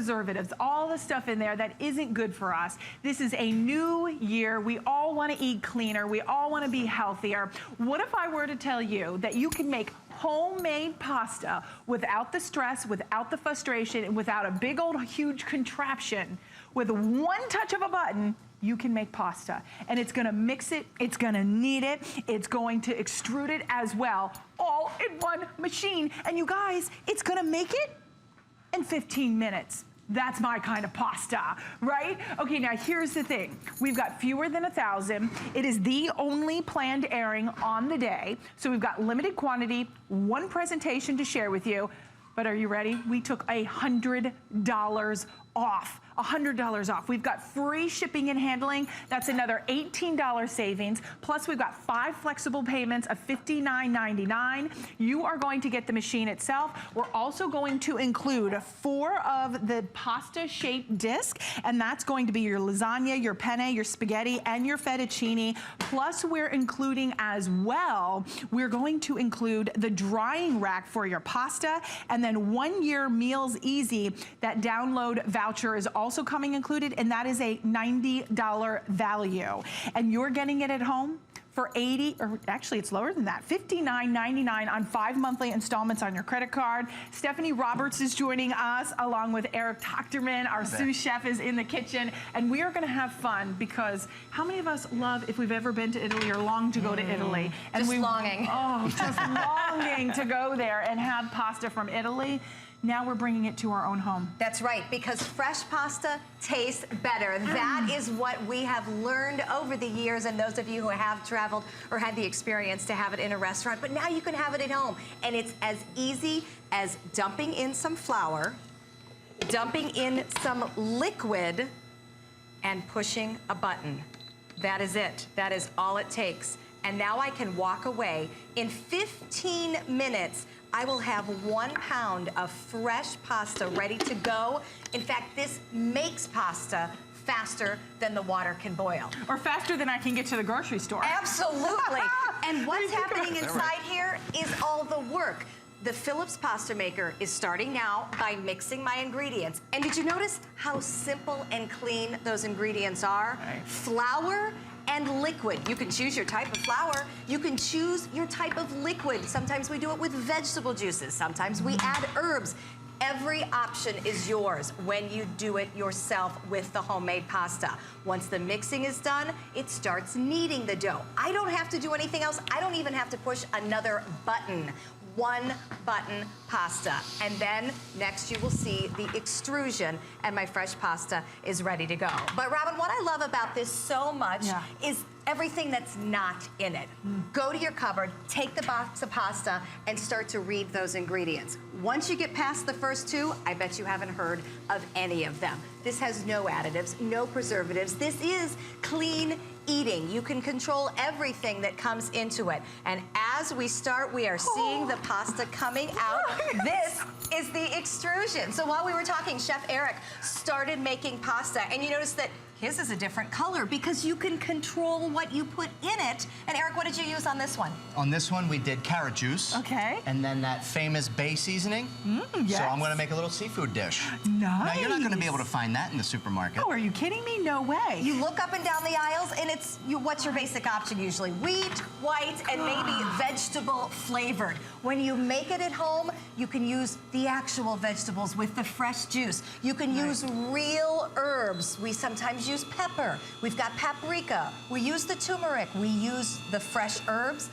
preservatives, all the stuff in there that isn't good for us. This is a new year. We all want to eat cleaner. We all want to be healthier. What if I were to tell you that you can make homemade pasta without the stress, without the frustration, and without a big old huge contraption? With one touch of a button, you can make pasta. And it's gonna mix it, it's gonna knead it, it's going to extrude it as well, all in one machine. And you guys, it's gonna make it in 15 minutes. That's my kind of pasta, right? Okay, now here's the thing. We've got fewer than 1,000. It is the only planned airing on the day. So we've got limited quantity, one presentation to share with you. But are you ready? We took $100 off. $100 off. We've got free shipping and handling. That's another $18 savings. Plus we've got 5 flexible payments of $59.99. You are going to get the machine itself. We're also going to include 4 of the pasta shaped disc, and that's going to be your lasagna, your penne, your spaghetti, and your fettuccine. Plus we're including as well, we're going to include the drying rack for your pasta, and then 1 year Meals Easy. That download voucher is also coming included, and that is a $90 value. And you're getting it at home for $80, or actually it's lower than that, $59.99 on 5 monthly installments on your credit card. Stephanie Roberts is joining us, along with Eric Tochterman, our sous chef is in the kitchen, and we are gonna have fun because how many of us love, if we've ever been to Italy or long to go to Italy? And just longing. Oh, just longing to go there and have pasta from Italy. Now we're bringing it to our own home. That's right, because fresh pasta tastes better. That is what we have learned over the years, and those of you who have traveled or had the experience to have it in a restaurant, but now you can have it at home. And it's as easy as dumping in some flour, dumping in some liquid, and pushing a button. That is it. That is all it takes. And now I can walk away. In 15 minutes, I will have 1 pound of fresh pasta ready to go. In fact, this makes pasta faster than the water can boil. Or faster than I can get to the grocery store. Absolutely. And what's happening inside here is all the work. The Philips pasta maker is starting now by mixing my ingredients. And did you notice how simple and clean those ingredients are? Right. Flour and liquid. You can choose your type of flour. You can choose your type of liquid. Sometimes we do it with vegetable juices. Sometimes we add herbs. Every option is yours when you do it yourself with the homemade pasta. Once the mixing is done, it starts kneading the dough. I don't have to do anything else. I don't even have to push another button. 1 button pasta. And then next you will see the extrusion, and my fresh pasta is ready to go. But Robin, what I love about this so much is everything that's not in it. Go to your cupboard, take the box of pasta, and start to read those ingredients. Once you get past the first 2, I bet you haven't heard of any of them. This has no additives, no preservatives. This is clean eating. You can control everything that comes into it. And as we start, we are seeing the pasta coming out. This is the extrusion. So while we were talking, Chef Eric started making pasta, and you notice that his is a different color because you can control what you put in it. And Eric, what did you use on this one? On this one, we did carrot juice. Okay. And then that famous bay seasoning. Yes. So I'm gonna make a little seafood dish. Nice. Now, you're not gonna be able to find that in the supermarket. Oh, are you kidding me? No way. You look up and down the aisles, and it's what's your basic option usually? Wheat, white, and maybe vegetable flavored. When you make it at home, you can use the actual vegetables with the fresh juice. You can use real herbs. We sometimes use pepper. We've got paprika. We use the turmeric. We use the fresh herbs.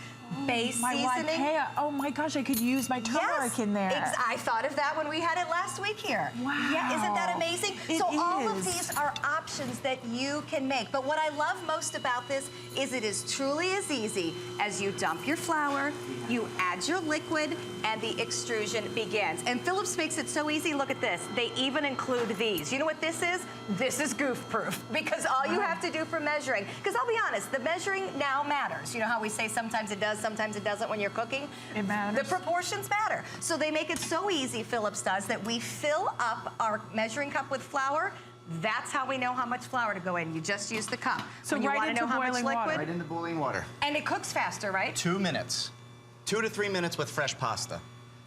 Bay seasoning. Oh my gosh, I could use my turmeric in there. I thought of that when we had it last week here. Wow. Yeah, isn't that amazing? It all of is. these are options that you can make. But what I love most about this is it is truly as easy as you dump your flour, you add your liquid, and the extrusion begins. And Philips makes it so easy. Look at this. They even include these. You know what this is? This is goof-proof, because all you have to do for measuring, because I'll be honest, the measuring now matters. You know how we say sometimes it does, sometimes it doesn't when you're cooking? It matters. The proportions matter. So they make it so easy, Philips does, that we fill up our measuring cup with flour. That's how we know how much flour to go in. You just use the cup. So when you right want to into know how much boiling water. liquid, Right into boiling water. and it cooks faster, right? 2 minutes. 2 to 3 minutes with fresh pasta.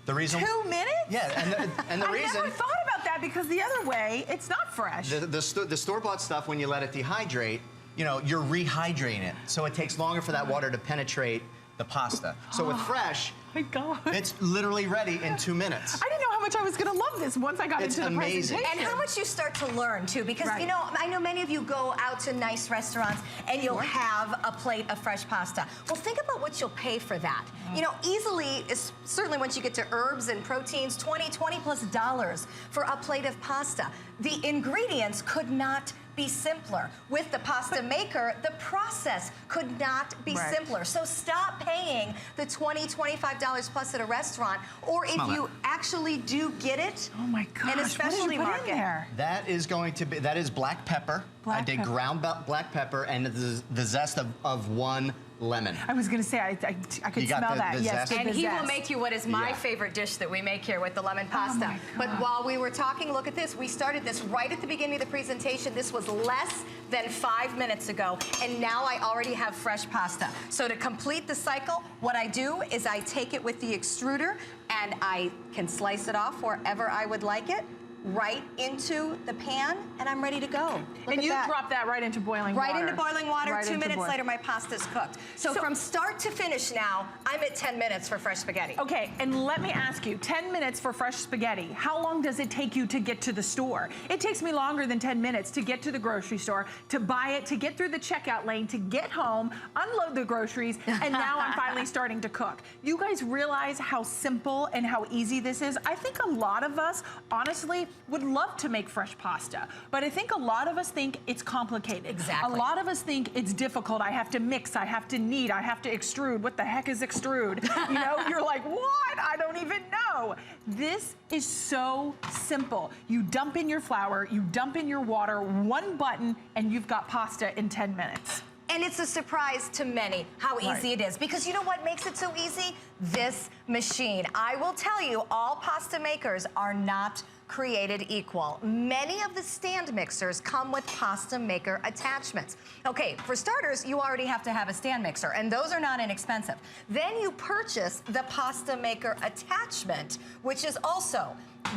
The reason... 2 minutes? Yeah, and the reason... I never thought about that. that because the other way, it's not fresh. The store-bought stuff, when you let it dehydrate, you know, you're rehydrating it. So it takes longer for that water to penetrate the pasta. So with fresh, My God. it's literally ready in 2 minutes. I didn't know how much I was gonna love this once I got It's into the amazing. presentation. And how much you start to learn too, because Right. you know, I know many of you go out to nice restaurants and you'll have a plate of fresh pasta. Well, think about what you'll pay for that. You know, easily, certainly once you get to herbs and proteins, $20 plus for a plate of pasta. The ingredients could not be simpler. With the pasta maker, the process could not be Right. simpler. So stop paying the $20, $25 plus at a restaurant, or if Smell you actually do get it, Oh my gosh, and especially what did you put market. in there? That is going to be, that is black pepper. Black I did pepper. ground black pepper and the zest of 1 lemon. I was gonna say, I could You got smell the- that. the Yes, zest? good, And the he will zest. make you what is my Yeah. favorite dish that we make here with the lemon pasta. my But God. while we were talking, look at this. We started this right at the beginning of the presentation. This was less than 5 minutes ago, and now I already have fresh pasta. So to complete the cycle, what I do is I take it with the extruder, and I can slice it off wherever I would like it, right into the pan, and I'm ready to go. Look And at you that. drop that right into boiling water. Right into boiling water. Right 2 into minutes boil- later, my pasta's cooked. So from start to finish now, I'm at 10 minutes for fresh spaghetti. Okay, and let me ask you, 10 minutes for fresh spaghetti, how long does it take you to get to the store? It takes me longer than 10 minutes to get to the grocery store, to buy it, to get through the checkout lane, to get home, unload the groceries, and now I'm finally starting to cook. You guys realize how simple and how easy this is? I think a lot of us, honestly, would love to make fresh pasta, but I think a lot of us think it's complicated. Exactly. A lot of us think it's difficult. I have to mix, I have to knead, I have to extrude. What the heck is extrude? You know, you're like, what? I don't even know. This is so simple. You dump in your flour, you dump in your water, 1 button, and you've got pasta in 10 minutes. And it's a surprise to many how easy it is. Because you know what makes it so easy? This machine. I will tell you, all pasta makers are not created equal. Many of the stand mixers come with pasta maker attachments. Okay, for starters, you already have to have a stand mixer, and those are not inexpensive. Then you purchase the pasta maker attachment, which is also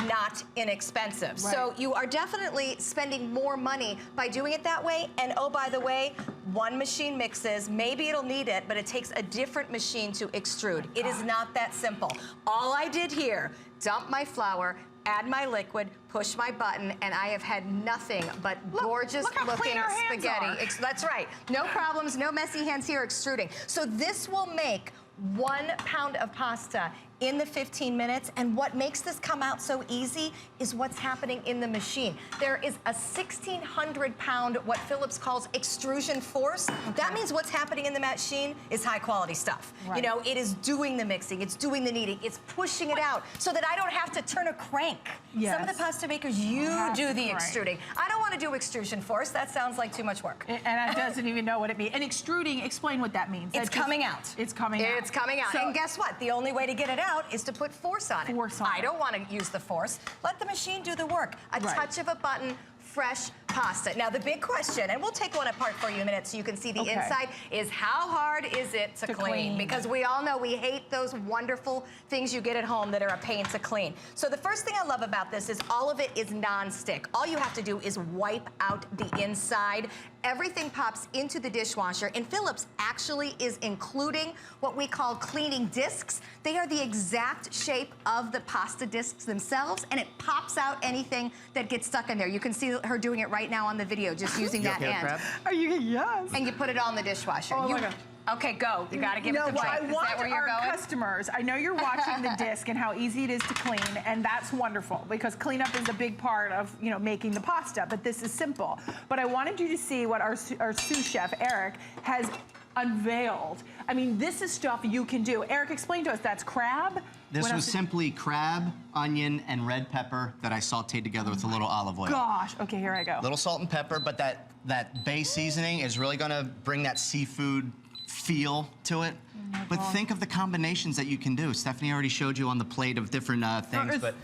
not inexpensive. Right. So you are definitely spending more money by doing it that way. And oh, by the way, one machine mixes, maybe it'll need it, but it takes a different machine to extrude. It is not that simple. All I did here, dump my flour, add my liquid, push my button, and I have had nothing but gorgeous look how looking clean our hands spaghetti. are. That's right. No problems, no messy hands here extruding. So this will make 1 pound of pasta in the 15 minutes, and what makes this come out so easy is what's happening in the machine. There is a 1,600 pound, what Phillips calls extrusion force. That means what's happening in the machine is high quality stuff. Right. You know, it is doing the mixing, it's doing the kneading, it's pushing it out so that I don't have to turn a crank. Yes. Some of the pasta makers, you Have do to the crank. extruding. I don't want to do extrusion force, that sounds like too much work. And I doesn't even know what it means. And extruding, explain what that means. It's That just- coming out. It's coming out. It's coming out. So- And guess what? The only way to get it out is to put force on it. Force on I it. don't want to use the force. Let the machine do the work. A Right. touch of a button, fresh pasta. Now the big question, and we'll take one apart for you in a minute so you can see the Okay. inside, is how hard is it to clean? Because we all know we hate those wonderful things you get at home that are a pain to clean. So the first thing I love about this is all of it is non-stick. All you have to do is wipe out the inside. Everything pops into the dishwasher, and Phillips actually is including what we call cleaning discs. They are the exact shape of the pasta discs themselves, and it pops out anything that gets stuck in there. You can see her doing it right now on the video, just using You that okay with end. crab? Are you, yes. And you put it all in the dishwasher. Oh, my God. Okay, go. You gotta give No, it the well, break. I Is want that where you're our going? customers, I know you're watching the disc and how easy it is to clean, and that's wonderful because cleanup is a big part of, you know, making the pasta, but this is simple. But I wanted you to see what our sous chef, Eric, has unveiled. I mean, this is stuff you can do. Eric, explain to us, that's crab? This What was else? simply crab, onion, and red pepper that I sauteed together with a little olive oil. Gosh, okay, here I go. Little salt and pepper, but that base seasoning is really gonna bring that seafood feel to it. But think of the combinations that you can do. Stephanie already showed you on the plate of different things, it's- but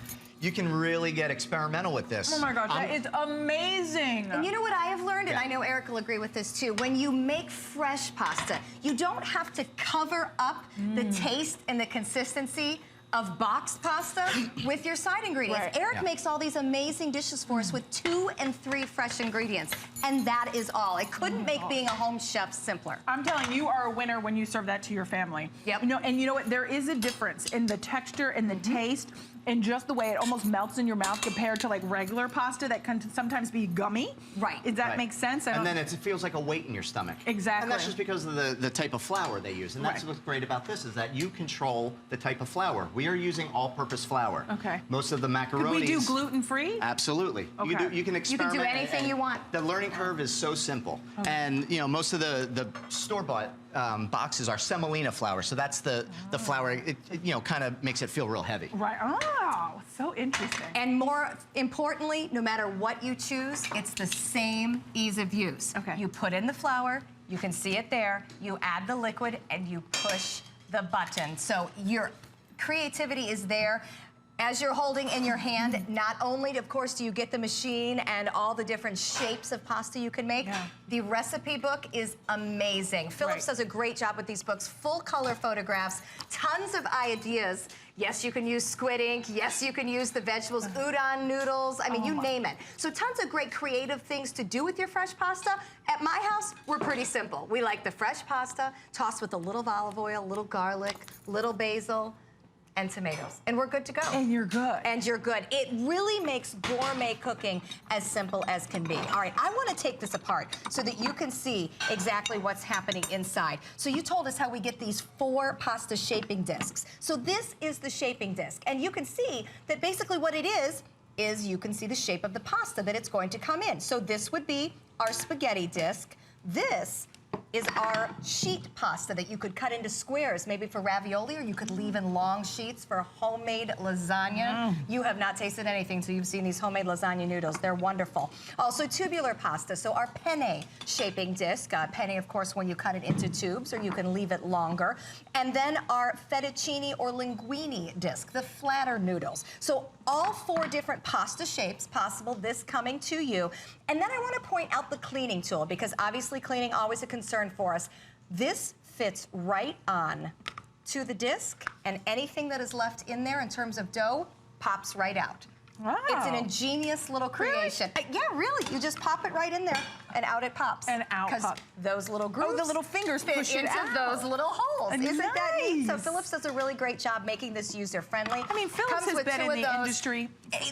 you can really get experimental with this. Oh my gosh, that is amazing. And you know what I have learned, and Yeah. I know Eric will agree with this too, when you make fresh pasta, you don't have to cover up the taste and the consistency of boxed pasta with your side ingredients. Right. Eric makes all these amazing dishes for us with 2 and 3 fresh ingredients, and that is all. It couldn't make being a home chef simpler. I'm telling you, you are a winner when you serve that to your family. Yep. You know, and you know what? There is a difference in the texture and the taste and just the way it almost melts in your mouth compared to like regular pasta that can sometimes be gummy. Right. Does that make sense? And then it feels like a weight in your stomach. Exactly. And that's just because of the type of flour they use. And that's what's great about this is that you control the type of flour. We are using all-purpose flour. Okay. Most of the macaronis. Could we do gluten-free? Absolutely. Okay. You can experiment. You can do anything you want. The learning curve is so simple. Okay. And you know, most of the store-bought boxes are semolina flour, so that's the flour. It you know, kind of makes it feel real heavy. Right. Oh, so interesting. And more importantly, no matter what you choose, it's the same ease of use. Okay. You put in the flour, you can see it there, you add the liquid, and you push the button. So your creativity is there. As you're holding in your hand, not only, of course, do you get the machine and all the different shapes of pasta you can make, the recipe book is amazing. Phillips does a great job with these books, full color photographs, tons of ideas. Yes, you can use squid ink. Yes, you can use the vegetables, udon noodles. I mean, you name it. So tons of great creative things to do with your fresh pasta. At my house, we're pretty simple. We like the fresh pasta, tossed with a little olive oil, little garlic, little basil, and tomatoes, and we're good to go. And you're good. And you're good. It really makes gourmet cooking as simple as can be. All right, I want to take this apart so that you can see exactly what's happening inside. So you told us how we get these 4 pasta shaping discs. So this is the shaping disc, and you can see that basically what it is you can see the shape of the pasta that it's going to come in. So this would be our spaghetti disc. This is our sheet pasta that you could cut into squares, maybe for ravioli, or you could leave in long sheets for homemade lasagna. You have not tasted anything until you've seen these homemade lasagna noodles. They're wonderful. Also tubular pasta, so our penne shaping disc. Penne, of course, when you cut it into tubes, or you can leave it longer. And then our fettuccine or linguine disc, the flatter noodles. So all 4 different pasta shapes possible, this coming to you. And then I want to point out the cleaning tool, because obviously cleaning always a concern for us. This fits right on to the disc, and anything that is left in there in terms of dough pops right out. Wow. It's an ingenious little creation. Yeah, really. You just pop it right in there, and out it pops. And out pops. Because those little grooves the little fingers fit push it into out. those little holes. Isn't that neat? So Nice. Phillips does a really great job making this user-friendly. I mean, Phillips Comes has with been 2 in of the those. industry.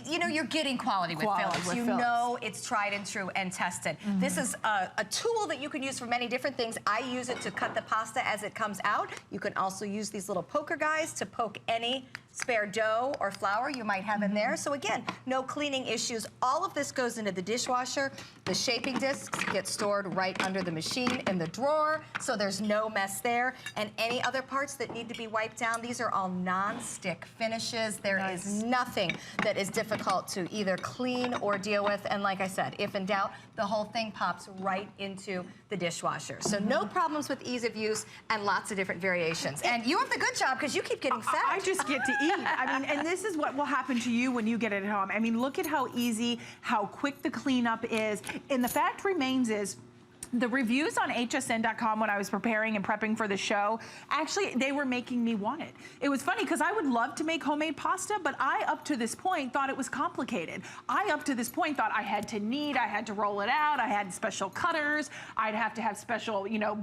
You know, you're getting quality with Phillips. with You Phillips. know it's tried and true and tested. This is a tool that you can use for many different things. I use it to cut the pasta as it comes out. You can also use these little poker guys to poke any spare dough or flour you might have in there. So again, no cleaning issues. All of this goes into the dishwasher. The shaping discs get stored right under the machine in the drawer, so there's no mess there. And any other parts that need to be wiped down, these are all non-stick finishes. There is nothing that is difficult to either clean or deal with. And like I said, if in doubt, the whole thing pops right into the dishwasher. So no problems with ease of use and lots of different variations. And you have the good job because you keep getting fed. I just get to eat. I mean, and this is what will happen to you when you get it at home. I mean, look at how easy, how quick the cleanup is. And the fact remains is, the reviews on hsn.com when I was preparing and prepping for the show, actually, they were making me want it. It was funny because I would love to make homemade pasta, but I, up to this point, thought it was complicated. I, up to this point, thought I had to knead, I had to roll it out, I had special cutters, I'd have to have special, you know,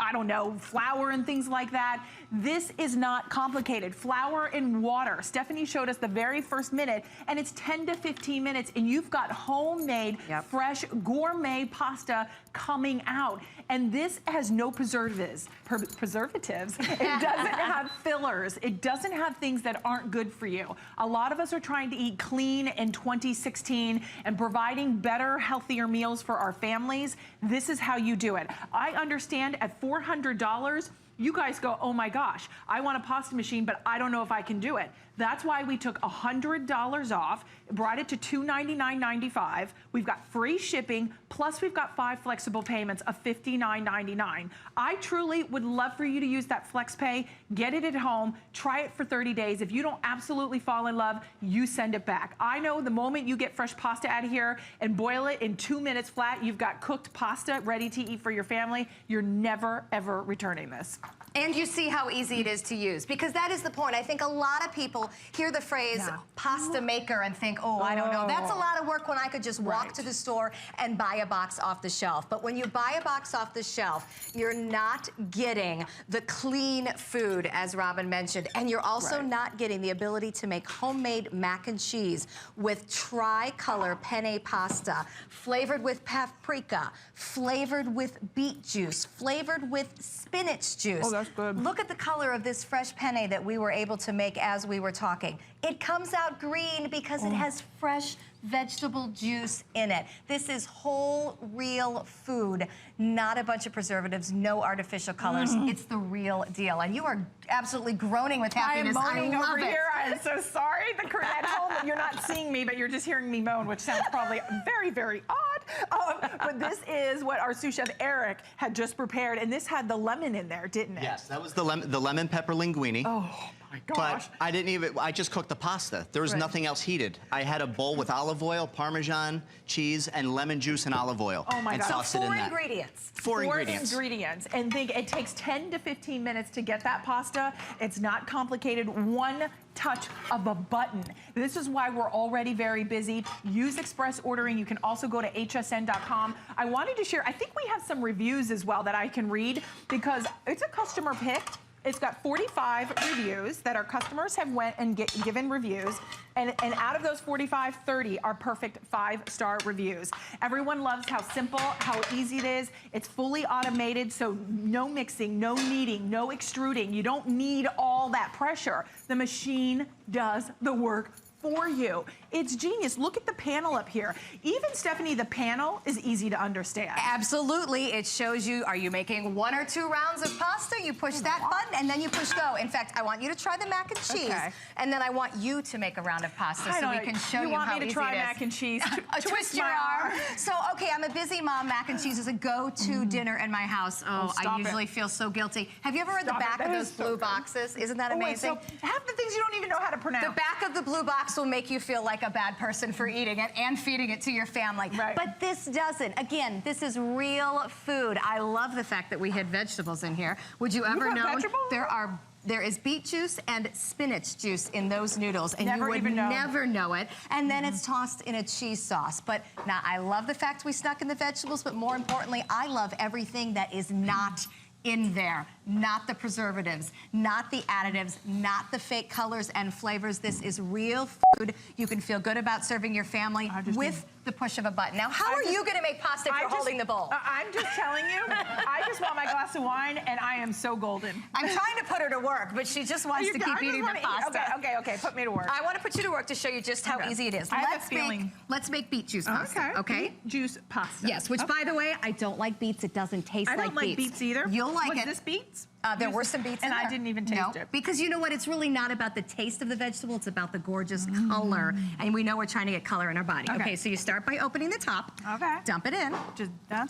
I don't know, flour and things like that. This is not complicated. Flour and water. Stephanie showed us the very first minute, and it's 10 to 15 minutes, and you've got homemade, fresh, gourmet pasta coming out. And this has no preservatives. It doesn't have fillers. It doesn't have things that aren't good for you. A lot of us are trying to eat clean in 2016 and providing better, healthier meals for our families. This is how you do it. I understand at $400, you guys go, oh my gosh, I want a pasta machine, but I don't know if I can do it. That's why we took $100 off, brought it to $299.95. We've got free shipping, plus we've got 5 flexible payments of $59.99. I truly would love for you to use that flex pay, get it at home, try it for 30 days. If you don't absolutely fall in love, you send it back. I know the moment you get fresh pasta out of here and boil it in 2 minutes flat, you've got cooked pasta ready to eat for your family. You're never, ever returning this. And you see how easy it is to use, because that is the point. I think a lot of people hear the phrase pasta maker and think, oh, I don't know. That's a lot of work when I could just walk to the store and buy a box off the shelf. But when you buy a box off the shelf, you're not getting the clean food, as Robin mentioned, and you're also not getting the ability to make homemade mac and cheese with tricolor penne pasta, flavored with paprika, flavored with beet juice, flavored with spinach juice. Oh, that's good. Look at the color of this fresh penne that we were able to make as we were talking. It comes out green because it has fresh vegetable juice in it. This is whole, real food, not a bunch of preservatives, no artificial colors. It's the real deal. And you are absolutely groaning with happiness. I am moaning love over it. here. I'm so sorry. The crew at home, you're not seeing me, but you're just hearing me moan, which sounds probably very, very odd. But this is what our sous chef Eric had just prepared, and this had the lemon in there, didn't it? Yes, that was the lemon pepper linguine. Oh my gosh. But I just cooked the pasta. There was nothing else heated. I had a bowl with olive oil, Parmesan, cheese, and lemon juice and olive oil. Oh my and God. sauced it in that. Ingredients. Four ingredients. And think it takes 10 to 15 minutes to get that pasta. It's not complicated. One touch of a button. This is why we're already very busy. Use express ordering. You can also go to hsn.com. I wanted to share, I think we have some reviews as well that I can read, because it's a customer picked. It's got 45 reviews that our customers have went and given reviews. And out of those 45, 30 are perfect 5-star reviews. Everyone loves how simple, how easy it is. It's fully automated, so no mixing, no kneading, no extruding. You don't need all that pressure. The machine does the work for you. It's genius. Look at the panel up here. Even, Stephanie, the panel is easy to understand. Absolutely. It shows you, are you making 1 or 2 rounds of pasta? You push that button and then you push go. In fact, I want you to try the mac and cheese, and then I want you to make a round of pasta so we can show you how easy it is. You want me to try mac and cheese? Twist your arm. So, okay, I'm a busy mom. Mac and cheese is a go-to dinner in my house. Oh, I usually feel so guilty. Have you ever read the back of those blue boxes? Isn't that amazing? So half the things you don't even know how to pronounce. The back of the blue box will make you feel like a bad person for eating it and feeding it to your family. Right. But this doesn't. Again, this is real food. I love the fact that we had vegetables in here. Would you ever know there is beet juice and spinach juice in those noodles, and you would never know it. And then it's tossed in a cheese sauce. But now I love the fact we snuck in the vegetables, but more importantly, I love everything that is not in there. Not the preservatives, not the additives, not the fake colors and flavors. This is real food. You can feel good about serving your family with the push of a button. Now, how are you gonna make pasta if you're holding the bowl? I'm just telling you, I just want my glass of wine, and I am so golden. I'm trying to put her to work, but she just wants to keep eating the pasta. Okay, put me to work. I want to put you to work to show you just how easy it is. Let's make beet juice pasta, okay? Beet juice pasta. Yes, which by the way, I don't like beets. It doesn't taste like beets. I don't like beets either. You'll like it. Was this beets? There were some beets in there. And I didn't even taste it. Because you know what? It's really not about the taste of the vegetable. It's about the gorgeous color. And we know we're trying to get color in our body. Okay, so you start by opening the top. Okay. Dump it in.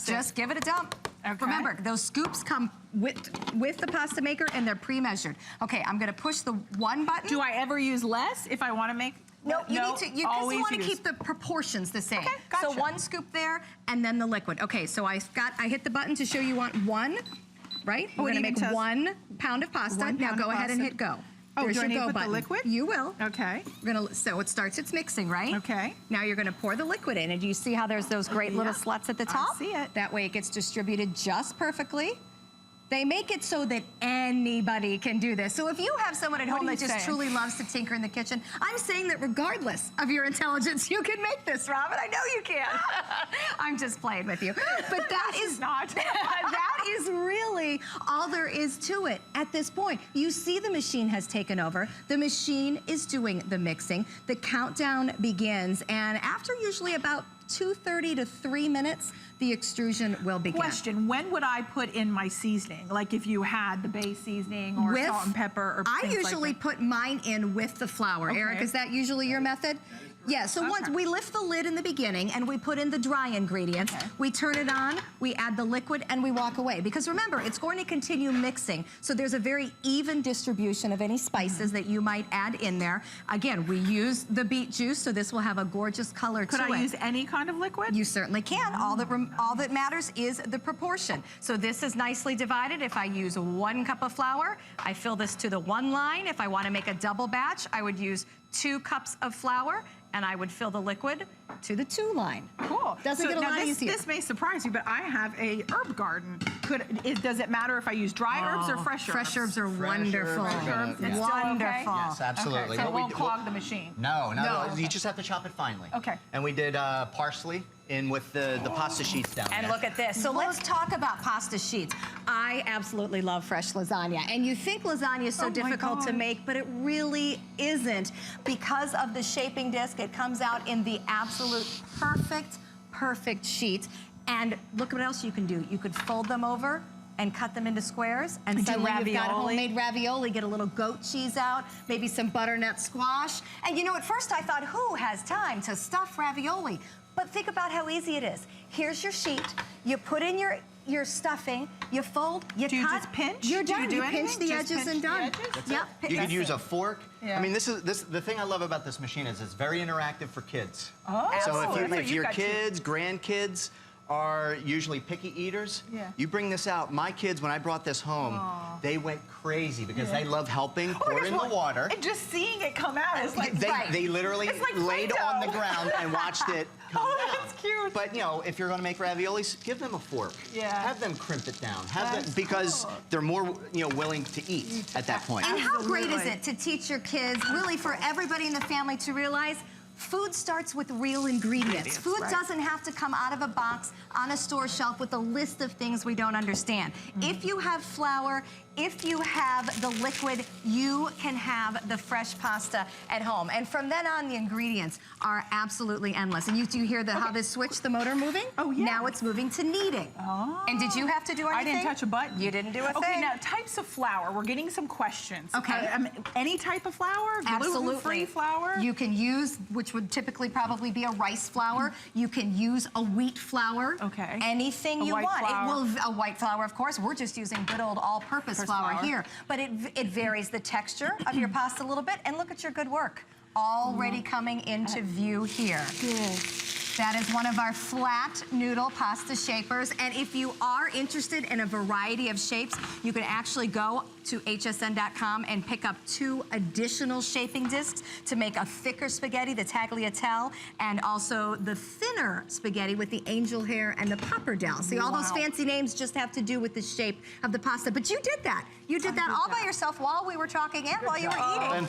Just give it a dump. Okay. Remember, those scoops come with the pasta maker, and they're pre-measured. Okay, I'm going to push the 1 button. Do I ever use less if I want to make? No, you need to, because you want to keep the proportions the same. Okay, gotcha. So 1 scoop there, and then the liquid. Okay, so I hit the button to show you want 1. Right? We're gonna make 1 pound of pasta. Now go ahead and hit go. Oh, There's do I your need to go put button. the liquid? You will. Okay. So it starts its mixing, right? Okay. Now you're gonna pour the liquid in, and do you see how there's those great little sluts at the top? I see it. That way it gets distributed just perfectly. They make it so that anybody can do this. So if you have someone at home that just truly loves to tinker in the kitchen, I'm saying that regardless of your intelligence, you can make this, Robin. I know you can. I'm just playing with you. But that is not. That is really all there is to it at this point. You see the machine has taken over. The machine is doing the mixing. The countdown begins, and after usually about 2:30 to 3 minutes, the extrusion will begin. Question, when would I put in my seasoning? Like if you had the base seasoning or salt and pepper or I usually put mine in with the flour. Okay. Eric, is that usually your method? Yeah, so once we lift the lid in the beginning and we put in the dry ingredients, we turn it on, we add the liquid, and we walk away. Because remember, it's going to continue mixing, so there's a very even distribution of any spices that you might add in there. Again, we use the beet juice, so this will have a gorgeous color to it. Could I use any kind of liquid? You certainly can. All that matters is the proportion. So this is nicely divided. If I use 1 cup of flour, I fill this to the 1 line. If I want to make a double batch, I would use 2 cups of flour, and I would fill the liquid to the 2 line. Cool. Doesn't get a lot easier. This may surprise you, but I have a herb garden. Does it matter if I use dry herbs or fresh herbs? Fresh herbs are wonderful. Herbs, it's wonderful. still okay? Yes, absolutely. Okay, so it What won't clog the machine. No. Okay. You just have to chop it finely. Okay. And we did parsley in with the pasta sheets down And there. look at this. So let's talk about pasta sheets. I absolutely love fresh lasagna. And you think lasagna is so difficult to make, but it really isn't. Because of the shaping disc, it comes out in the absolute perfect sheet. And look what else you can do. You could fold them over and cut them into squares, and suddenly you've got homemade ravioli. Get a little goat cheese out, maybe some butternut squash. And you know, at first I thought, who has time to stuff ravioli? But think about how easy it is. Here's your sheet. You put in your stuffing, you fold, you cut. Do you just pinch? You're Do you done. do You anything? pinch the Just edges pinch and the done. edges? That's Yep. it. You could use a fork. Yeah. I mean, the thing I love about this machine is it's very interactive for kids. Oh, So absolutely. if your kids, grandkids are usually picky eaters, you bring this out. My kids, when I brought this home, they went crazy because they love helping pour in the water. And just seeing it come out is like, They literally It's like laid Play-Doh. on the ground and watched it come Oh, down. that's cute. But you know, if you're going to make raviolis, give them a fork. Yeah. Have them crimp it down. That's Because cool. they're more willing to eat at that point. And how great is Absolutely. it to teach your kids, really for everybody in the family to realize food starts with real ingredients. Food doesn't have to come out of a box on a store shelf with a list of things we don't understand. If you have flour, if you have the liquid, you can have the fresh pasta at home. And from then on, the ingredients are absolutely endless. And you hear how this switched the motor moving? Oh, yeah. Now it's moving to kneading. Oh. And did you have to do anything? I didn't touch a button. You didn't do a thing? Okay, now types of flour. We're getting some questions. Okay. Any type of flour? Absolutely. Gluten-free flour? You can use, which would typically probably be a rice flour. You can use a wheat flour. Okay. Anything you white want. flour. A white flour, of course. We're just using good old all-purpose flour here. But it varies the texture of your pasta a little bit. And look at your good work. Already coming into view here. Good. That is one of our flat noodle pasta shapers. And if you are interested in a variety of shapes, you can actually go to hsn.com and pick up 2 additional shaping discs to make a thicker spaghetti, the tagliatelle, and also the thinner spaghetti with the angel hair and the pappardelle. See, all those fancy names just have to do with the shape of the pasta. But you did that. You did that all by yourself while we were talking and while you were eating.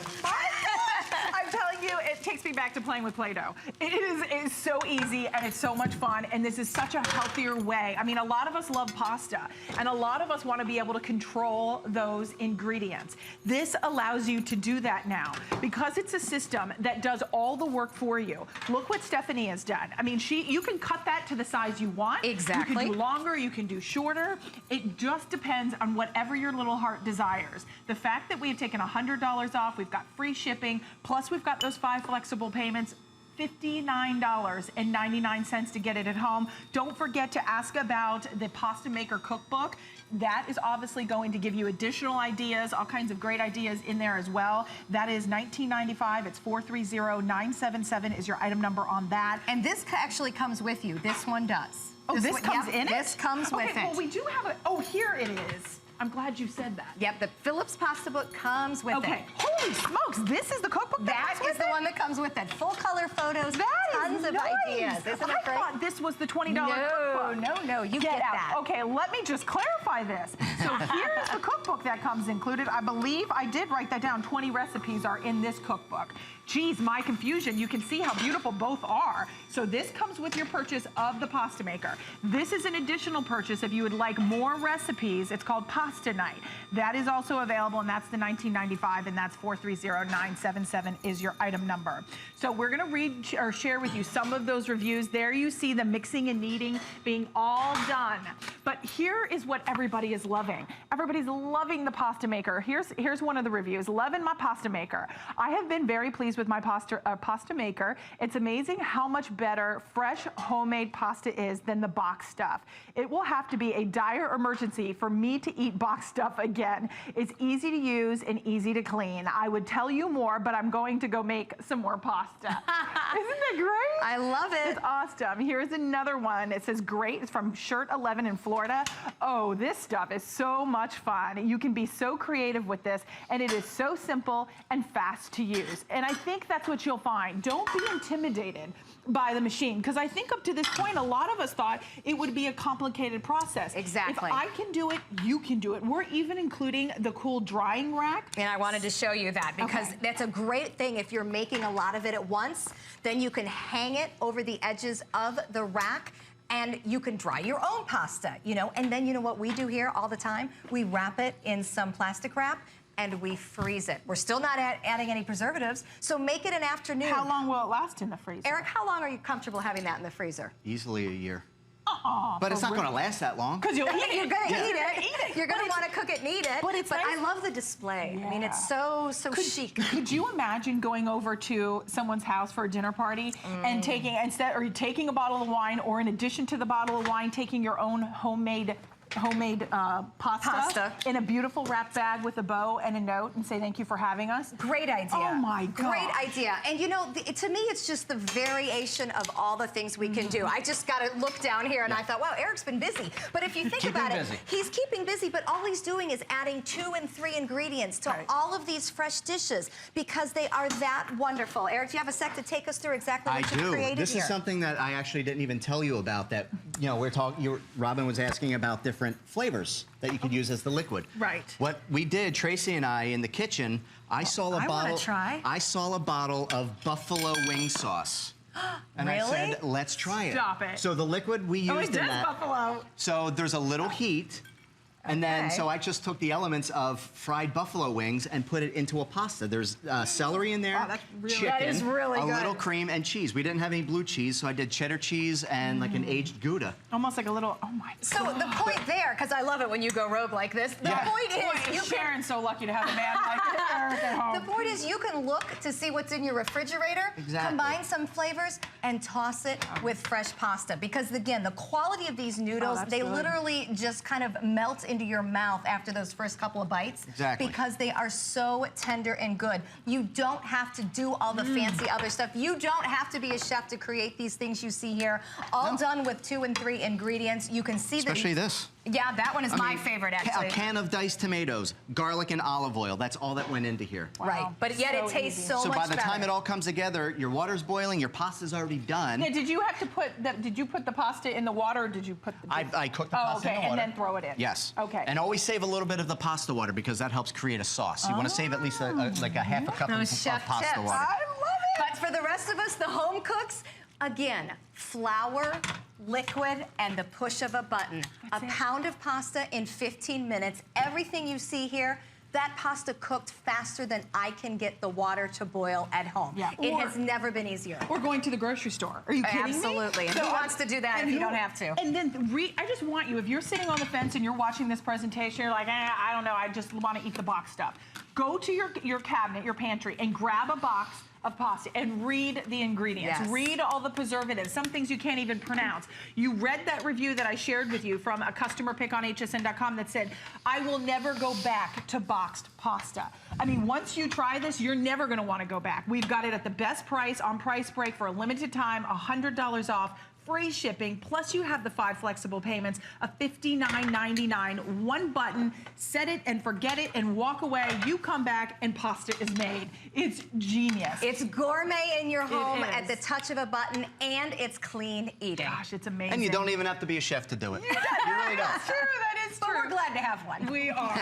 I'm telling you, it takes me back to playing with Play-Doh. It is so easy and it's so much fun, and this is such a healthier way. I mean, a lot of us love pasta, and a lot of us want to be able to control those ingredients. This allows you to do that now because it's a system that does all the work for you. Look what Stephanie has done. I mean, you can cut that to the size you want. Exactly. You can do longer, you can do shorter. It just depends on whatever your little heart desires. The fact that we've taken $100 off, we've got free shipping, plus we've got those 5 flexible payments, $59.99 to get it at home. Don't forget to ask about the Pasta Maker Cookbook. That is obviously going to give you additional ideas, all kinds of great ideas in there as well. That is $19.95. It's 430977 is your item number on that. And this actually comes with you. This one does. Oh, this comes in it? This comes with it. Well, we do have it. Oh, here it is. I'm glad you said that. Yep, the Phillips Pasta Book comes with it. Okay. Holy smokes, this is the cookbook That comes is with the it? one that comes with it. Full color photos, tons of nice. ideas. Isn't it I great? thought this was the $20 cookbook. No, you get out. that. Okay, let me just clarify this. So here's the cookbook that comes included. I believe I did write that down. 20 recipes are in this cookbook. Geez, my confusion. You can see how beautiful both are. So this comes with your purchase of the Pasta Maker. This is an additional purchase if you would like more recipes. It's called pasta night. That is also available, and that's the $19.95, and that's 430-977 is your item number. So we're gonna read or share with you some of those reviews. There you see the mixing and kneading being all done. But here is what everybody is loving. Everybody's loving the pasta maker. Here's one of the reviews. Loving my pasta maker. I have been very pleased with my pasta maker. It's amazing how much better fresh homemade pasta is than the box stuff. It will have to be a dire emergency for me to eat box stuff again. It's easy to use and easy to clean. I would tell you more, but I'm going to go make some more pasta. Isn't that great? I love it. It's awesome. Here's another one. It says great. It's from Shirt 11 in Florida. Oh, this stuff is so much fun. You can be so creative with this, and it is so simple and fast to use. And I think that's what you'll find. Don't be intimidated by the machine, because I think up to this point, a lot of us thought it would be a complicated process. Exactly. If I can do it, you can do it. We're even including the cool drying rack. And I wanted to show you that because Okay. that's a great thing. If you're making a lot of it at once, then you can hang it over the edges of the rack and you can dry your own pasta, you know? And then you know what we do here all the time? We wrap it in some plastic wrap and we freeze it. We're still not adding any preservatives, so make it an afternoon. How long will it last in the freezer? Eric, how long are you comfortable having that in the freezer? Easily a year. Uh-uh, But it's not going to last that long. Because you'll eat it. You're gonna Yeah. eat it. You're gonna want to cook it and eat it. But it's I nice. love the display. I mean, Yeah. it's so chic. Could you imagine going over to someone's house for a dinner party and taking taking a bottle of wine, or in addition to the bottle of wine, taking your own homemade pasta in a beautiful wrap bag with a bow and a note and say thank you for having us? Great idea. Oh my God. Great idea. And you know, to me, it's just the variation of all the things we can do. I just got to look down here and I thought, wow, Eric's been busy. But if you think Keeping about busy. it, he's keeping busy, but all he's doing is adding 2 and 3 ingredients to all of these fresh dishes because they are that wonderful. Eric, do you have a sec to take us through exactly what you created This here? is something that I actually didn't even tell you about, that, you know, Robin was asking about different flavors that you could use as the liquid. Right. What we did, Tracy and I, in the kitchen, I saw a bottle of buffalo wing sauce. And I Really? said, let's try it. Stop it. So the liquid we used Oh, it in does that. buffalo. So there's a little heat. And then, Okay. so I just took the elements of fried buffalo wings and put it into a pasta. There's celery in there, Oh, that's really- chicken, that is really a good. little cream, and cheese. We didn't have any blue cheese, so I did cheddar cheese and like an aged Gouda. Almost like a little, oh my God. So the point there, because I love it when you go rogue like this, the Yeah. point Boy, is you can Sharon's so lucky to have a man like Eric at home. The point is you can look to see what's in your refrigerator, Exactly. combine some flavors, and toss it with fresh pasta. Because again, the quality of these noodles, that's they good. literally just kind of melt into your mouth after those first couple of bites. Exactly. Because they are so tender and good. You don't have to do all the fancy other stuff. You don't have to be a chef to create these things you see here. All done with 2 and 3 ingredients. You can see Especially this. Yeah, that one is my favorite, actually. A can of diced tomatoes, garlic and olive oil. That's all that went into here. Right, but yet it So tastes easy. so much So better. by the time it all comes together, your water's boiling, your pasta's already done. Now, did you have to put did you put the pasta in the water, or did you put the... I cooked the pasta in the water. and then throw it in. Yes. Okay. And always save a little bit of the pasta water because that helps create a sauce. You want to save at least like a half a cup of Those chef pasta tips. water. I love it. But for the rest of us, the home cooks, again, flour, liquid, and the push of a button. That's a it. pound of pasta in 15 minutes. Everything you see here, that pasta cooked faster than I can get the water to boil at home. Yeah. It Or- has never been easier. Or going to the grocery store. Are you kidding me? Absolutely. And who wants to do that if you don't have to? And then I just want you, if you're sitting on the fence and you're watching this presentation, you're like, I don't know, I just want to eat the box stuff. Go to your cabinet, your pantry, and grab a box of pasta and read the ingredients. Yes. Read all the preservatives, some things you can't even pronounce. You read that review that I shared with you from a customer pick on hsn.com that said, I will never go back to boxed pasta. I mean, once you try this, you're never gonna wanna go back. We've got it at the best price on Price Break for a limited time, $100 off. Free shipping, plus you have the 5 flexible payments of $59.99. One button, set it and forget it and walk away. You come back and pasta is made. It's genius. It's gourmet in your home at is. the touch of a button, and it's clean eating. Gosh, it's amazing. And you don't even have to be a chef to do it. You really don't. That's true, that is But true. we're glad to have one. We are.